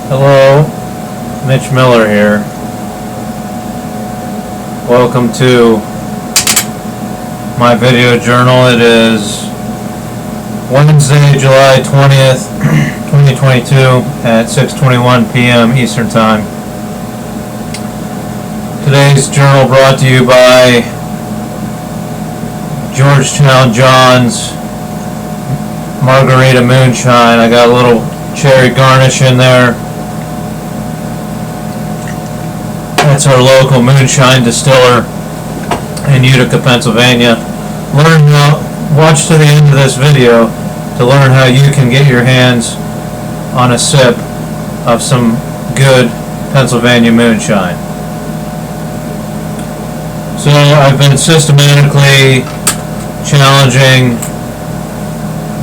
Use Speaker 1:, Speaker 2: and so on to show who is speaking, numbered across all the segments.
Speaker 1: Hello, Mitch Miller here. Welcome to my video journal. It is Wednesday, July 20th, 2022 at 6:21 p.m. Eastern Time. Today's journal brought to you by Georgetown John's Margarita Moonshine. I got a little cherry garnish in there. That's our local moonshine distiller in Utica, Pennsylvania. Watch to the end of this video to learn how you can get your hands on a sip of some good Pennsylvania moonshine. So I've been systematically challenging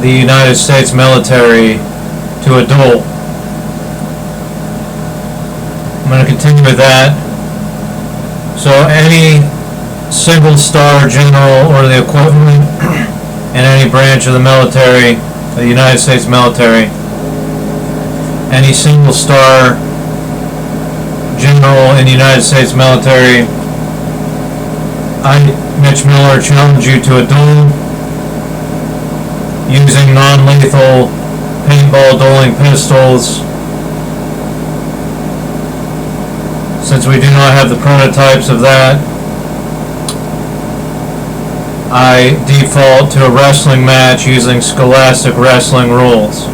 Speaker 1: the United States military to a duel. I'm going to continue with that. So any single star general or the equivalent in any branch of the military, the United States military, any single star general in the United States military, I, Mitch Miller, challenge you to a duel using non-lethal paintball dueling pistols. Since we do not have the prototypes of that, I default to a wrestling match using Scholastic wrestling rules.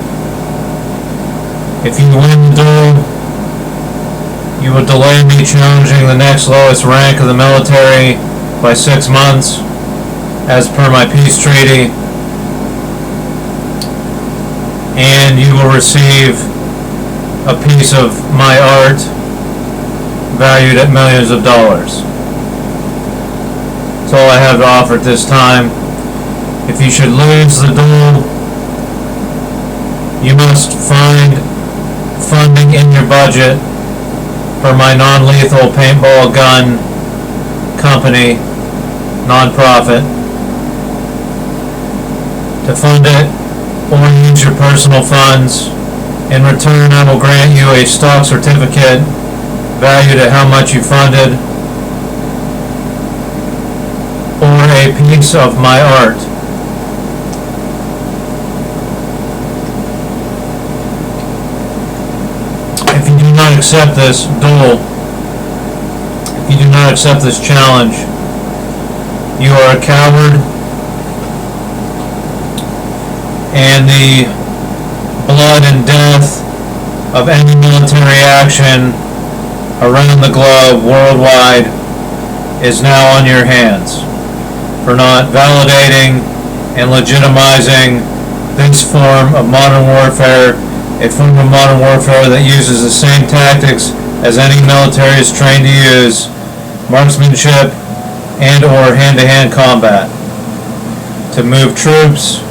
Speaker 1: If you win the duel, you will delay me challenging the next lowest rank of the military by 6 months, as per my peace treaty, and you will receive a piece of my art valued at millions of dollars. That's all I have to offer at this time. If you should lose the duel, you must find funding in your budget for my non-lethal paintball gun company, non-profit, to fund it, or use your personal funds. In return, I will grant you a stock certificate valued at how much you funded, or a piece of my art. If you do not accept this duel, if you do not accept this challenge, you are a coward, and the blood and death of any military action around the globe, worldwide, is now on your hands for not validating and legitimizing this form of modern warfare, a form of modern warfare that uses the same tactics as any military is trained to use: marksmanship and or hand-to-hand combat, to move troops,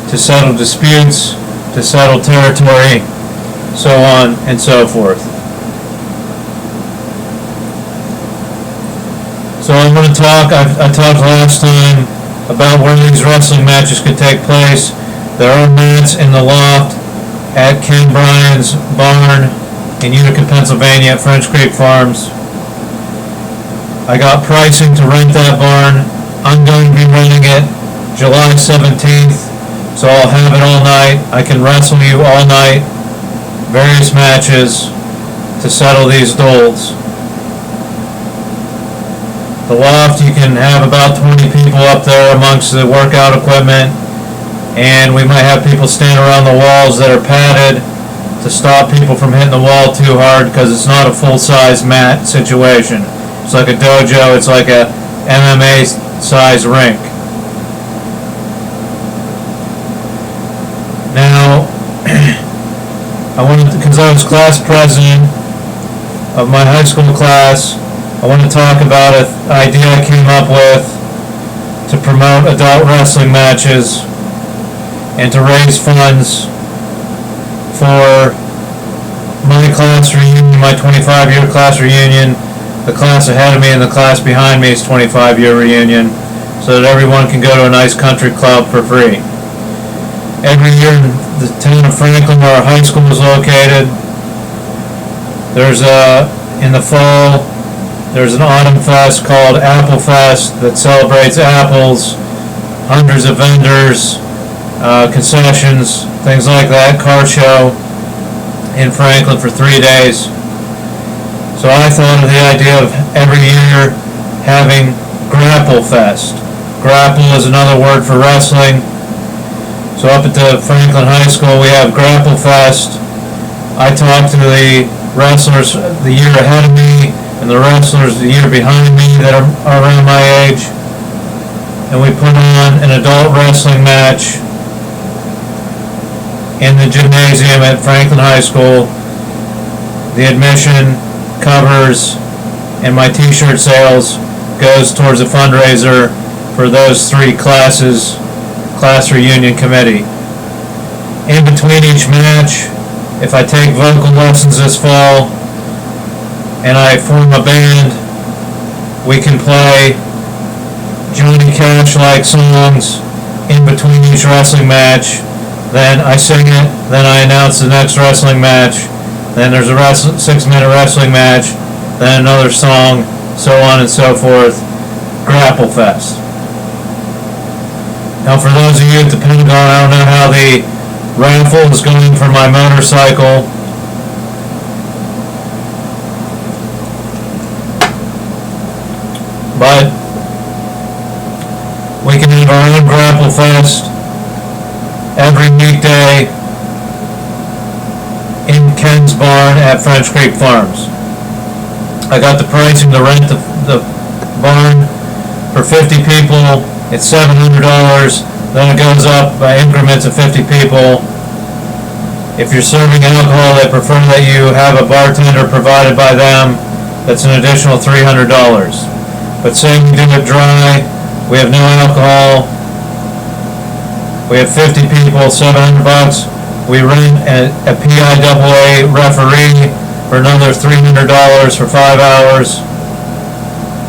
Speaker 1: to settle disputes, to settle territory, so on and so forth. So I'm going to talk, I talked last time about where these wrestling matches could take place. There are mats in the loft at Ken Bryan's barn in Utica, Pennsylvania at French Creek Farms. I got pricing to rent that barn. I'm going to be renting it July 17th, so I'll have it all night. I can wrestle you all night, various matches to settle these duels. The loft, you can have about 20 people up there amongst the workout equipment, and we might have people stand around the walls that are padded to stop people from hitting the wall too hard, because it's not a full-size mat situation. It's like a dojo, it's like a MMA size rink. Now, because I was class president of my high school class, I want to talk about an idea I came up with to promote adult wrestling matches and to raise funds for my class reunion, my 25-year class reunion, the class ahead of me and the class behind me's 25-year reunion, so that everyone can go to a nice country club for free. Every year in the town of Franklin, where our high school is located, In the fall, there's an autumn fest called Apple Fest that celebrates apples, hundreds of vendors, concessions, things like that, car show in Franklin for 3 days. So I thought of the idea of every year having Grapple Fest. Grapple is another word for wrestling. So up at the Franklin High School we have Grapple Fest. I talked to the wrestlers the year ahead of me and the wrestlers the year behind me that are around my age, and we put on an adult wrestling match in the gymnasium at Franklin High School. The admission covers and my t-shirt sales goes towards a fundraiser for those 3 classes, class reunion committee. In between each match, if I take vocal lessons this fall and I form a band, we can play Johnny Cash-like songs in between each wrestling match. Then I sing it, then I announce the next wrestling match, then there's a 6-minute wrestling match, then another song, so on and so forth. Grapple Fest. Now for those of you at the Pentagon, I don't know how the raffle is going for my motorcycle. But we can have our own Grapple Fest every weekday in Ken's barn at French Creek Farms. I got the pricing to rent the barn for 50 people. It's $700. Then it goes up by increments of 50 people. If you're serving alcohol, they prefer that you have a bartender provided by them. That's an additional $300. But say we do it dry, we have no alcohol, we have 50 people, $700. We rent a PIAA referee for another $300 for 5 hours.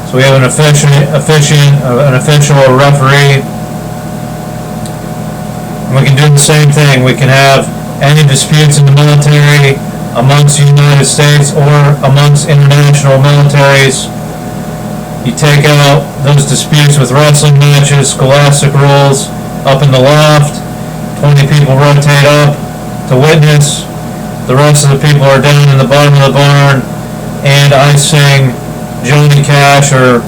Speaker 1: So we have an official referee. And we can do the same thing. We can have any disputes in the military amongst the United States or amongst international militaries. You take out those disputes with wrestling matches, scholastic rules, up in the loft. 20 people rotate up to witness. The rest of the people are down in the bottom of the barn, and I sing Johnny Cash or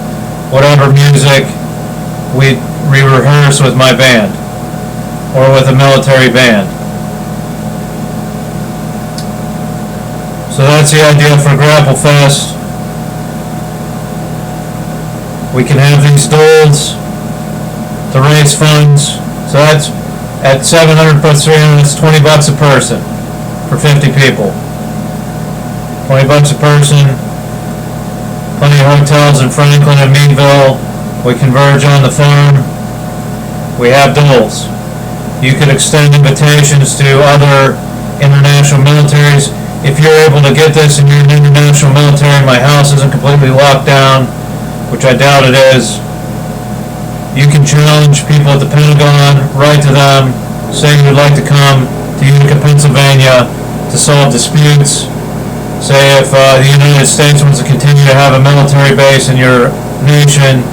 Speaker 1: whatever music we rehearse with my band or with a military band. So that's the idea for Grapple Fest. We can have these doles to raise funds. So that's at 700 plus 300, it's $20 a person for 50 people. $20 a person. Plenty of hotels in Franklin and Meadville. We converge on the farm. We have doles. You could extend invitations to other international militaries. If you're able to get this and you're an international military and my house isn't completely locked down, which I doubt it is, you can challenge people at the Pentagon, write to them, say you'd like to come to Utica, Pennsylvania to solve disputes. Say if the United States wants to continue to have a military base in your nation,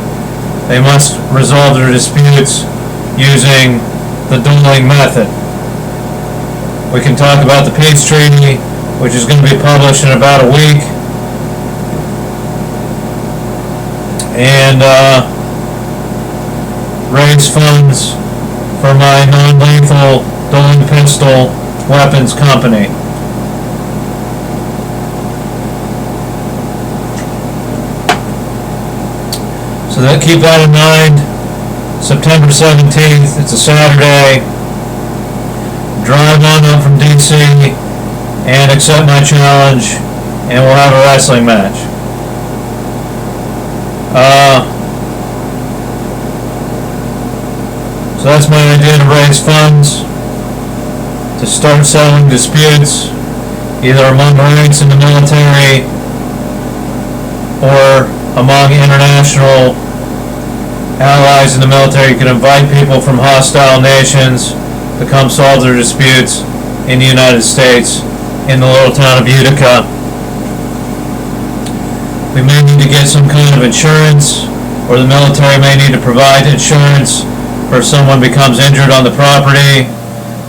Speaker 1: they must resolve their disputes using the dueling method. We can talk about the peace treaty, which is going to be published in about a week, and raise funds for my non-lethal dueling pistol weapons company. So keep that in mind. September 17th, it's a Saturday. Drive on up from DC and accept my challenge, and we'll have a wrestling match. So that's my idea to raise funds to start settling disputes, either among ranks in the military or among international allies in the military. You can invite people from hostile nations to come solve their disputes in the United States, in the little town of Utica. We may need to get some kind of insurance, or the military may need to provide insurance for if someone becomes injured on the property.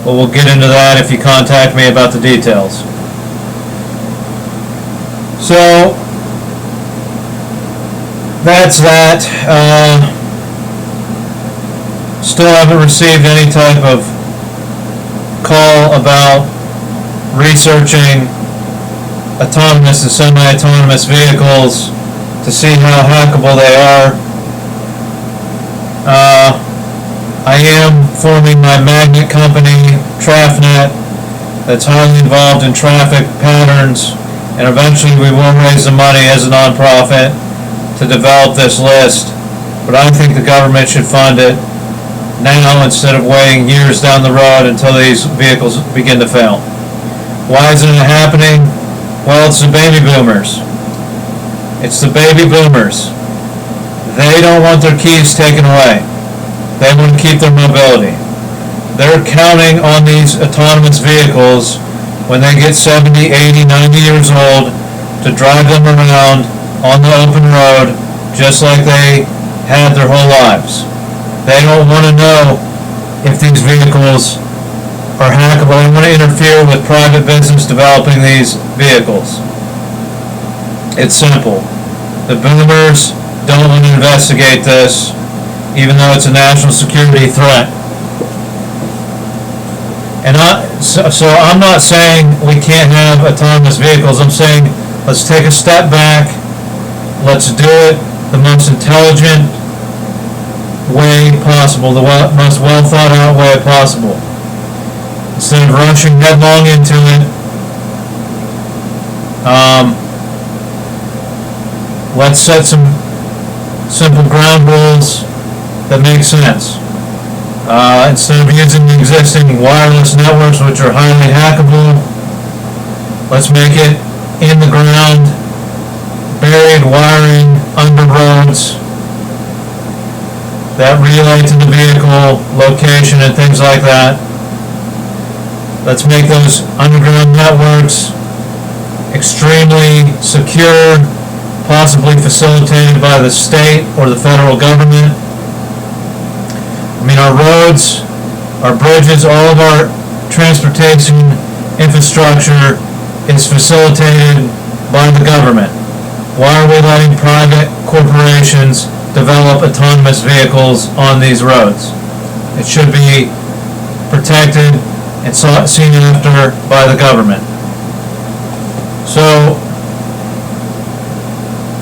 Speaker 1: But we'll get into that if you contact me about the details. So, that's that. Still haven't received any type of call about researching autonomous and semi-autonomous vehicles to see how hackable they are. I am forming my magnet company, TrafNet, that's highly involved in traffic patterns, and eventually we will raise the money as a nonprofit to develop this list, but I think the government should fund it now instead of waiting years down the road until these vehicles begin to fail. Why isn't it happening? Well, it's the baby boomers. It's the baby boomers. They don't want their keys taken away. They want to keep their mobility. They're counting on these autonomous vehicles when they get 70, 80, 90 years old to drive them around on the open road just like they had their whole lives. They don't want to know if these vehicles are hackable. They want to interfere with private business developing these vehicles. It's simple. The boomers don't want to investigate this, even though it's a national security threat. And so I'm not saying we can't have autonomous vehicles. I'm saying let's take a step back. Let's do it the most intelligent way possible, the most well thought out way possible. Instead of rushing headlong into it, let's set some simple ground rules that make sense. Instead of using the existing wireless networks, which are highly hackable, let's make it in the ground, buried wiring under roads that relay to the vehicle location and things like that. Let's make those underground networks extremely secure, possibly facilitated by the state or the federal government. I mean, our roads, our bridges, all of our transportation infrastructure is facilitated by the government. Why are we letting private corporations develop autonomous vehicles on these roads? It should be protected and seen after by the government. So,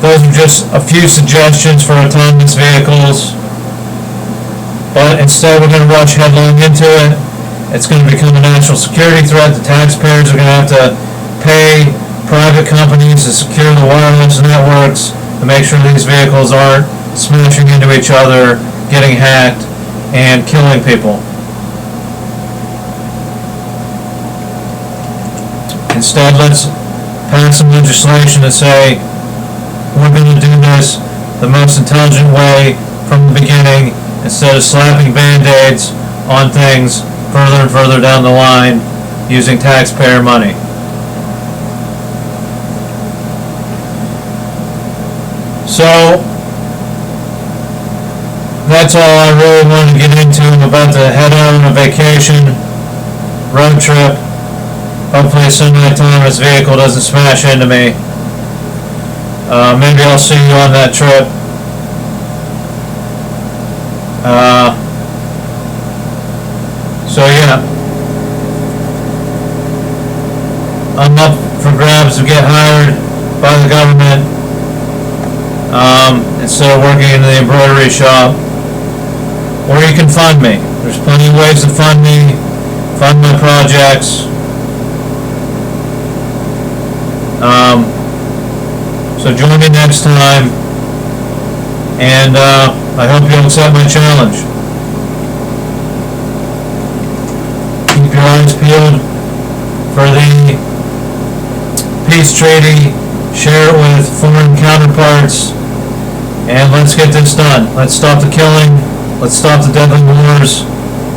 Speaker 1: those are just a few suggestions for autonomous vehicles. But instead we're going to rush headlong into it. It's going to become a national security threat. The taxpayers are going to have to pay private companies to secure the wireless networks to make sure these vehicles aren't smashing into each other, getting hacked, and killing people. Instead, let's pass some legislation to say we're going to do this the most intelligent way from the beginning, instead of slapping band-aids on things further and further down the line using taxpayer money. So, that's all I really wanted to get into. I'm about to head out on a vacation, road trip. Hopefully a semi-autonomous vehicle doesn't smash into me. Maybe I'll see you on that trip. So yeah, I'm up for grabs to get hired by the government instead of working in the embroidery shop. Or you can fund me. There's plenty of ways to fund me, fund my projects. So join me next time, and I hope you'll accept my challenge. Keep your eyes peeled for the peace treaty, share it with foreign counterparts, and let's get this done. Let's stop the killing, let's stop the deadly wars,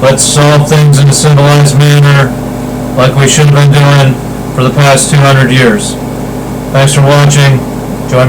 Speaker 1: let's solve things in a civilized manner like we should have been doing for the past 200 years. Thanks for watching. Join me